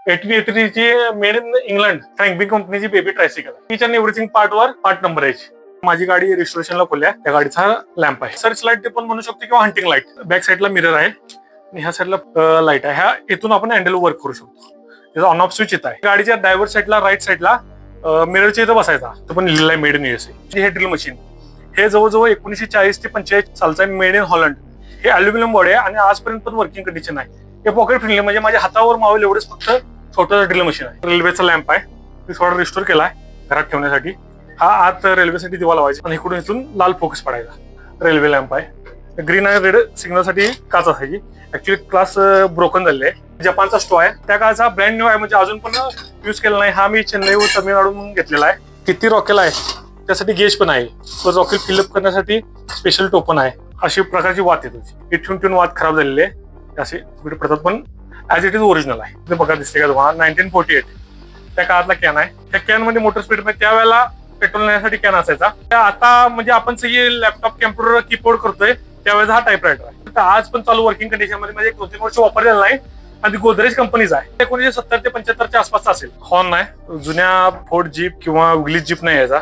1883 ची made in England फ्रँकबिन कंपनीची baby tricycle. Each and everything part number आहे. माझी गाडी रजिस्ट्रेशनला खोल्या, त्या गाडीचा लॅम्प आहे. सर्च लाईट ते पण म्हणू शकतो किंवा हंटिंग लाईट. बॅक साईडला मिरर आहे आणि ह्या साईडला लाईट आहे. ह्या इथून आपण हँडल वर्क करू शकतो. त्याचा ऑन ऑफ स्विच येत आहे. गाडीच्या ड्रायव्हर साईडला राईट साईडला मिररच्या इथं बसायचा, तो पण लिहिलेला आहे मेड इन USA. हे ड्रिल मशीन हे जवळजवळ 1940 ते 45 सालचा मेड इन हॉलंड. हे अल्युमिनियम बॉडी आहे आणि आजपर्यंत पण वर्किंग कंडिशन आहे. हे पॉकेट फ्रेंडली, म्हणजे माझ्या हातावर मावेल एवढंच फक्त छोटं ड्रिल मशीन आहे. रेल्वेचा लॅम्प आहे, मी थोडा रिस्टोर केलाय घरात ठेवण्यासाठी. हा आत रेल्वेसाठी दिवा लावायचा आणि इकडून इथून लाल फोकस पडायचा. रेल्वे लॅम्प आहे. ग्रीन आणि रेड सिग्नलसाठी काच असायची. ऍक्च्युली क्लास ब्रोकन झालेले आहे. जपानचा स्टो आहे, त्या काळचा ब्रँड न्यू आहे, म्हणजे अजून पण युज केला नाही. हा मी चेन्नई व तमिळनाडून घेतलेला आहे. किती रॉकेल आहे त्यासाठी गेज पण आहे. तो रॉकेल फिलअप करण्यासाठी स्पेशल टोपन आहे. अशी प्रकारची वात येत होती. ही ठेवून वात खराब झालेली आहे. असे तुकडे पडतात, पण ऍज इट इज ओरिजिनल आहे. ते बघा दिसते का तुम्हाला, 1948 त्या काळातला कॅन आहे. त्या कॅन मध्ये मोटर स्पीड मध्ये त्यावेळेला पेट्रोल नेण्यासाठी कॅन असायचा. आता म्हणजे आपण सगळी लॅपटॉप कॅम्प्युटर कीबोर्ड करतोय, त्यावेळेस हा टाईपरायटर आहे. आज पण चालू वर्किंग कंडिशन मध्ये, म्हणजे 2-3 वर्ष वापरलेला नाही. आणि गोदरेज कंपनीच आहे. 1970 ते 75 च्या आसपासचा असेल. हॉर्न आहे, जुन्या फोर्ड जीप किंवा विग्लिश जीप नाही याचा.